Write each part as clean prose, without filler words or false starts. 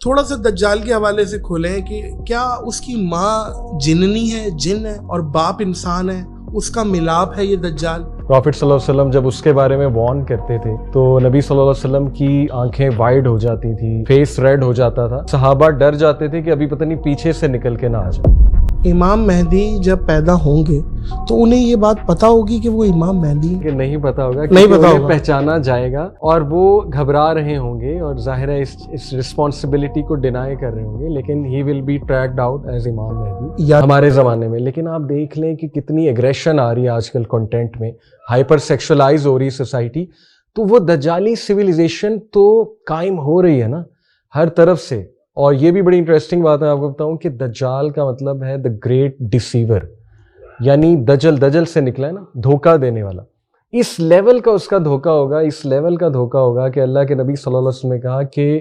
تھوڑا سا دجال کے حوالے سے کھولیں کہ کیا اس کی ماں جننی ہے، جن ہے، اور باپ انسان ہے، اس کا ملاپ ہے یہ دجال؟ پروفٹ صلی اللہ علیہ وسلم جب اس کے بارے میں وارن کرتے تھے تو نبی صلی اللہ علیہ وسلم کی آنکھیں وائڈ ہو جاتی تھی، فیس ریڈ ہو جاتا تھا، صحابہ ڈر جاتے تھے کہ ابھی پتہ نہیں پیچھے سے نکل کے نہ آ جائے۔ امام مہدی جب پیدا ہوں گے تو انہیں یہ بات پتا ہوگی کہ وہ امام مہدی کہ نہیں پتا ہوگا، نہیں پتا انہیں ہوگا، پہچانا جائے گا اور وہ گھبرا رہے ہوں گے اور ظاہر ہے اس رسپانسبلٹی کو ڈینائی کر رہے ہوں گے، لیکن he will be tracked out as Imam Mahdi ہمارے زمانے میں۔ لیکن آپ دیکھ لیں کہ کتنی ایگریشن آ رہی ہے آج کل کنٹینٹ میں، ہائپر سیکشولائز ہو رہی ہے سوسائٹی، تو وہ دجالی سویلائزیشن تو قائم ہو رہی ہے نا ہر طرف سے۔ اور یہ بھی بڑی انٹرسٹنگ بات ہے، آپ کو بتاؤں کہ دجال کا مطلب ہے دا گریٹ ڈیسیور، یعنی دجل سے نکلا ہے نا، دھوکہ دینے والا۔ اس لیول کا اس کا دھوکہ ہوگا، اس لیول کا دھوکہ ہوگا کہ اللہ کے نبی صلی اللہ علیہ وسلم نے کہا کہ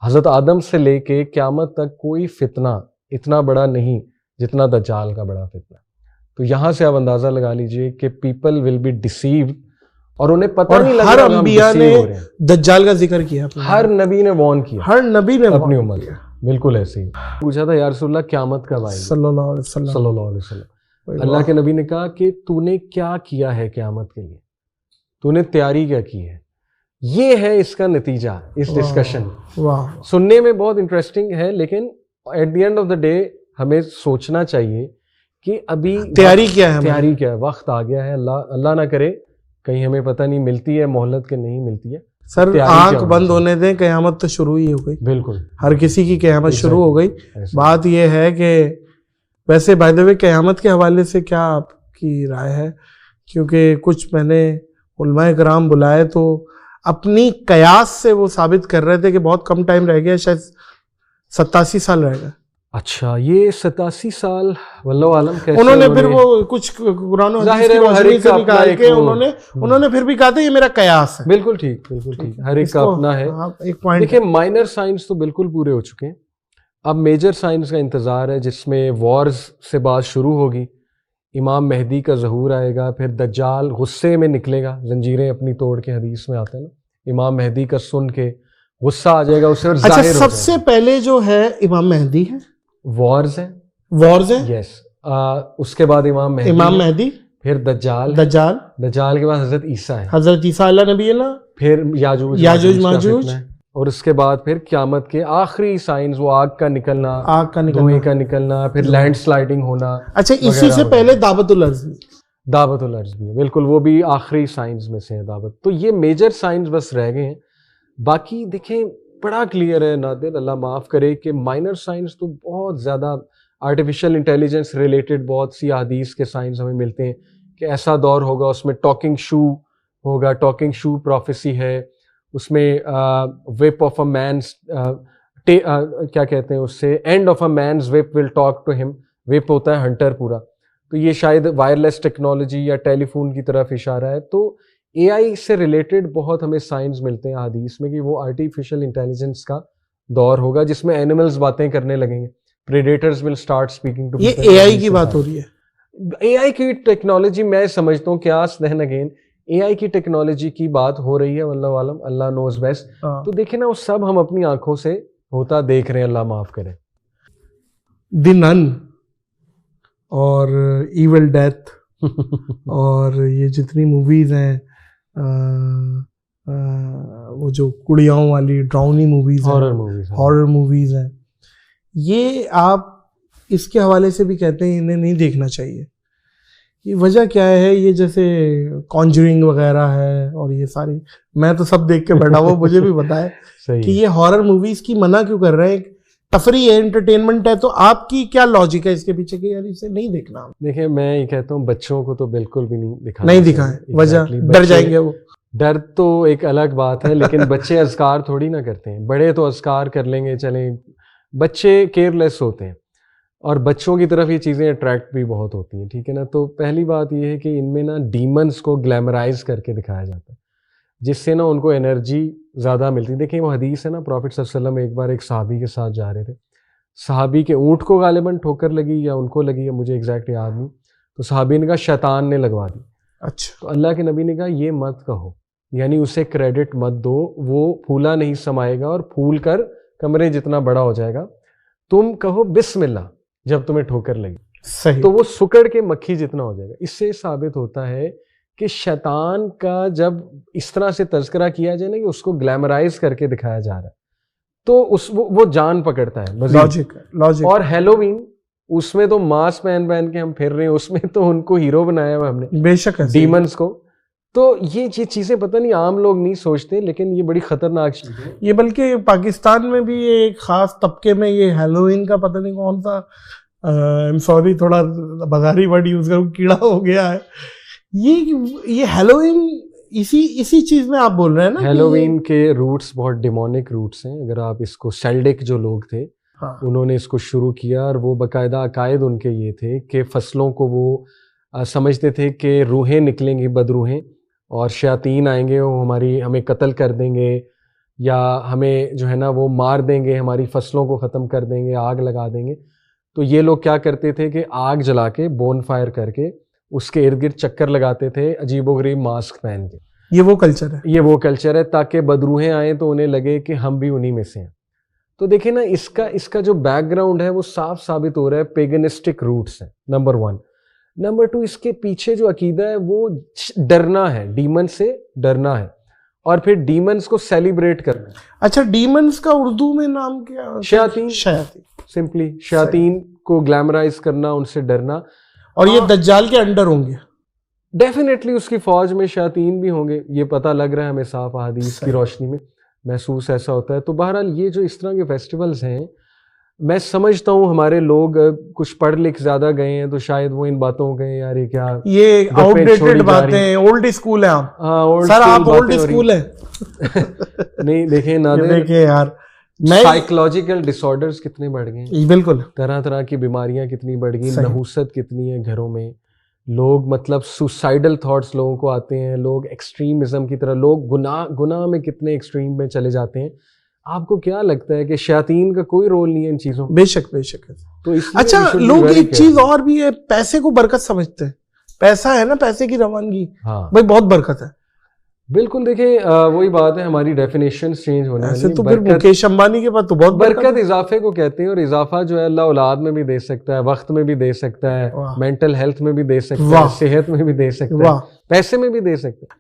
حضرت آدم سے لے کے قیامت تک کوئی فتنہ اتنا بڑا نہیں جتنا دجال کا بڑا فتنہ۔ تو یہاں سے آپ اندازہ لگا لیجئے کہ پیپل ول بی ڈیسیوڈ اور انہیں پتہ نہیں لگا۔ ہر انبیاء نے دجال کا ذکر کیا، ہر نبی نے وارن کیا، ہر نبی نے اپنی امت کو۔ بالکل ایسے ہی پوچھا تھا یا رسول اللہ قیامت کب آئے گی صلی اللہ علیہ وسلم، صلی اللہ علیہ وسلم۔ اللہ کے نبی نے کہا کہ تو نے کیا کیا ہے قیامت کے لیے، تو نے تیاری کیا کی ہے؟ یہ ہے اس کا نتیجہ اس ڈسکشن۔ سننے میں بہت انٹرسٹنگ ہے، لیکن at the end of the day ہمیں سوچنا چاہیے کہ ابھی تیاری کیا ہے، تیاری کیا ہے، وقت آ گیا ہے۔ اللہ نہ کرے کہیں ہمیں پتہ نہیں ملتی ہے مہلت کہ نہیں ملتی ہے۔ سر آنکھ بند ہونے دیں، قیامت تو شروع ہی ہو گئی، بالکل ہر کسی کی قیامت شروع ہو گئی۔ بات یہ ہے کہ ویسے بائی دی وے قیامت کے حوالے سے کیا آپ کی رائے ہے؟ کیونکہ کچھ میں نے علماء کرام بلائے تو اپنی قیاس سے وہ ثابت کر رہے تھے کہ بہت کم ٹائم رہ گیا، شاید 87 سال رہ گئے۔ اچھا، یہ 87 سال واللہ عالم کیسے انہوں نے پھر وہ کچھ قرآن و حدیث کی روشنی سے نکال کے انہوں نے پھر بھی کہا تھا یہ میرا قیاس ہے۔ بالکل ٹھیک، بالکل ٹھیک، ہر ایک کا اپنا ہے۔ دیکھیں مائنر سائنس تو بالکل پورے ہو چکے ہیں، اب میجر سائنس کا انتظار ہے جس میں وارز سے بات شروع ہوگی، امام مہدی کا ظہور آئے گا، پھر دجال غصے میں نکلے گا، زنجیریں اپنی توڑ کے، حدیث میں آتا ہے نا، امام مہدی کا سن کے غصہ آ جائے گا اسے اور ظاہر ہو جائے گا۔ سب سے پہلے جو ہے امام مہدی ہے، وارز ہیں، یس، اس کے بعد امام مہدی، پھر دجال کے بعد حضرت عیسیٰ ہے، حضرت عیسیٰ اللہ نبی اللہ، پھر یاجوج ماجوج، اور اس کے بعد پھر قیامت کے آخری سائنز، وہ آگ کا نکلنا، دھوئیں کا نکلنا، پھر لینڈ سلائڈنگ ہونا۔ اچھا، اسی سے پہلے دعوت الارض بھی ہے، بالکل، وہ بھی آخری سائنس میں سے ہے دعوت۔ تو یہ میجر سائنس بس رہ گئے ہیں، باقی دیکھیں بڑا کلیئر ہے نادر، اللہ معاف کرے، کہ مائنر سائنس تو بہت زیادہ آرٹیفیشل انٹیلیجنس ریلیٹڈ بہت سی احادیث کے سائنس ہمیں ملتے ہیں کہ ایسا دور ہوگا، اس میں ٹاکنگ شو ہوگا، ٹاکنگ شو پروفیسی ہے، اس میں وپ آف اے مینس، کیا کہتے ہیں اس سے، اینڈ آف اے مینز وپ ول ٹاک ٹو ہم، وپ ہوتا ہے ہنٹر پورا، تو یہ شاید وائرلیس ٹیکنالوجی یا ٹیلی فون کی طرف اشارہ ہے۔ تو اے آئی سے ریلیٹڈ بہت ہمیں سائنس ملتے ہیں حدیث میں کہ وہ آرٹیفیشل انٹیلیجنس کا دور ہوگا جس میں اینیملز باتیں کرنے لگیں گے، predators will start speaking too. یہ اے آئی کی بات ہو رہی ہے، اے آئی کی ٹیکنالوجی، میں سمجھتا ہوں کہ دین اگین اے آئی کی ٹیکنالوجی کی بات ہو رہی ہے، واللہ عالم، اللہ نوز بیسٹ۔ تو دیکھیں نا، وہ سب ہم اپنی آنکھوں سے ہوتا دیکھ رہے ہیں، اللہ معاف کرے۔ دی نن اور ایول ڈیتھ اور یہ جتنی موویز ہیں، وہ جو کڑیاؤں والی ڈراؤنی موویز، ہارر موویز ہیں، یہ آپ اس کے حوالے سے بھی کہتے ہیں انہیں نہیں دیکھنا چاہیے۔ یہ وجہ کیا ہے؟ یہ جیسے کانجرنگ وغیرہ ہے اور یہ ساری، میں تو سب دیکھ کے بیٹھا ہوا، مجھے بھی پتا ہے کہ یہ ہارر موویز کی منع کیوں کر رہے ہیں؟ تفریح ہے، انٹرٹینمنٹ ہے، تو آپ کی کیا لاجک ہے اس کے پیچھے کہ یار اسے نہیں دیکھنا؟ دیکھیں میں یہ کہتا ہوں بچوں کو تو بالکل بھی نہیں دکھائیں، وجہ ڈر جائیں گے وہ۔ ڈر تو ایک الگ بات ہے، لیکن بچے اذکار تھوڑی نہ کرتے ہیں، بڑے تو اذکار کر لیں گے، چلیں، بچے کیئر لیس ہوتے ہیں اور بچوں کی طرف یہ چیزیں اٹریکٹ بھی بہت ہوتی ہیں، ٹھیک ہے نا۔ تو پہلی بات یہ ہے کہ ان میں نا ڈیمنز کو گلیمرائز کر کے دکھایا جاتا ہے، جس سے نا ان کو انرجی زیادہ ملتی ہے۔ دیکھیں وہ حدیث ہے نا، پروفٹ صلی اللہ علیہ وسلم ایک بار ایک صحابی کے ساتھ جا رہے تھے، صحابی کے اونٹ کو غالباً ٹھوکر لگی یا ان کو لگی، یا مجھے ایگزیکٹ یاد نہیں، تو صحابی نے کہا شیطان نے لگوا دی۔ اچھا، تو اللہ کے نبی نے کہا یہ مت کہو، یعنی اسے کریڈٹ مت دو، وہ پھولا نہیں سمائے گا اور پھول کر کمرے جتنا بڑا ہو جائے گا, تم کہو بسم اللہ جب تمہیں ٹھوکر لگی, صحیح, تو وہ سکڑ کے مکھی جتنا ہو جائے گا. اس سے ثابت ہوتا ہے کہ شیطان کا جب اس طرح سے تذکرہ کیا جائے نا کہ اس کو گلیمرائز کر کے دکھایا جا رہا ہے, تو وہ جان پکڑتا ہے. لاجک. اور ہیلووین, اس میں تو ماسک پہن کے ہم پھر رہے ہیں, اس میں تو ان کو ہیرو بنایا ہوا ہم نے, بے شک ڈیمنز کو. تو یہ چیزیں پتہ نہیں عام لوگ نہیں سوچتے, لیکن یہ بڑی خطرناک چیز ہے. یہ بلکہ پاکستان میں بھی ایک خاص طبقے میں یہ ہیلووین کا پتہ نہیں کون سا, سوری تھوڑا بازاری ورڈ یوز کروں, کیڑا ہو گیا ہے. یہ ہیلووین اسی چیز میں آپ بول رہے ہیں نا. ہیلووین کے روٹس بہت ڈیمونک روٹس ہیں. اگر آپ اس کو سیلڈک جو لوگ تھے انہوں نے اس کو شروع کیا, اور وہ باقاعدہ عقائد ان کے یہ تھے کہ فصلوں کو وہ سمجھتے تھے کہ روحیں نکلیں گی, بد روحیں, اور شیاطین آئیں گے, وہ ہمیں قتل کر دیں گے, یا ہمیں جو ہے نا وہ مار دیں گے, ہماری فصلوں کو ختم کر دیں گے, آگ لگا دیں گے. تو یہ لوگ کیا کرتے تھے کہ آگ جلا کے, بون فائر کر کے, اس کے ارد گرد چکر لگاتے تھے عجیب و غریب ماسک پہن کے. یہ وہ کلچر ہے تاکہ بدروہیں آئیں تو انہیں لگے کہ ہم بھی انہی میں سے ہیں. تو دیکھیں نا, اس کا جو بیک گراؤنڈ ہے وہ صاف ثابت ہو رہا ہے پیگنسٹک روٹس ہیں, نمبر 1. نمبر 2, اس کے پیچھے جو عقیدہ ہے وہ ڈرنا ہے, ڈیمن سے ڈرنا ہے, اور پھر ڈیمنز کو سیلیبریٹ کرنا. اچھا, ڈیمنز کا اردو میں نام کیا؟ شیاطین. سمپلی شیاطین کو گلیمرائز کرنا, ان سے ڈرنا. اور یہ دجال کے انڈر ہوں گے ڈیفینیٹلی, اس کی فوج میں شیاطین بھی ہوں گے, یہ پتہ لگ رہا ہے ہمیں صاف احادیث کی روشنی میں, محسوس ایسا ہوتا ہے. تو بہرحال یہ جو اس طرح کے فیسٹیولز ہیں, میں سمجھتا ہوں ہمارے لوگ کچھ پڑھ لکھ زیادہ گئے ہیں تو شاید وہ ان باتوں کو کہیں یار یہ کیا, یہ آؤٹ ڈیٹڈ باتیں, اولڈ اسکول ہیں آپ. ہاں سر آپ اولڈ اسکول ہیں. نہیں دیکھیں نادر, دیکھیں یار, سائیکولوجیکل ڈس آرڈرز کتنے بڑھ گئے ہیں, بالکل طرح طرح کی بیماریاں کتنی بڑھ گئی, نحوست کتنی ہے گھروں میں, لوگ مطلب سوسائڈل تھاٹس لوگوں کو آتے ہیں, لوگ ایکسٹریمزم کی طرح, لوگ گناہ میں کتنے ایکسٹریم میں چلے جاتے ہیں. آپ کو کیا لگتا ہے کہ شیاطین کا کوئی رول نہیں ہے ان چیزوں؟ بے شک تو اچھا, لوگ ایک چیز اور بھی ہے, پیسے کو برکت سمجھتے ہیں. پیسہ ہے نا, پیسے کی روانگی, بھائی بہت برکت ہے. بالکل, دیکھیں وہی بات ہے, ہماری ڈیفینیشنز چینج ہونے والی. تو پھر مکیش امبانی کے پاس تو بہت برکت اضافے کو کہتے ہیں, اور اضافہ جو ہے اللہ اولاد میں بھی دے سکتا ہے, وقت میں بھی دے سکتا ہے, مینٹل ہیلتھ میں بھی دے سکتا ہے, صحت میں بھی دے سکتا ہے, پیسے میں بھی دے سکتا ہے.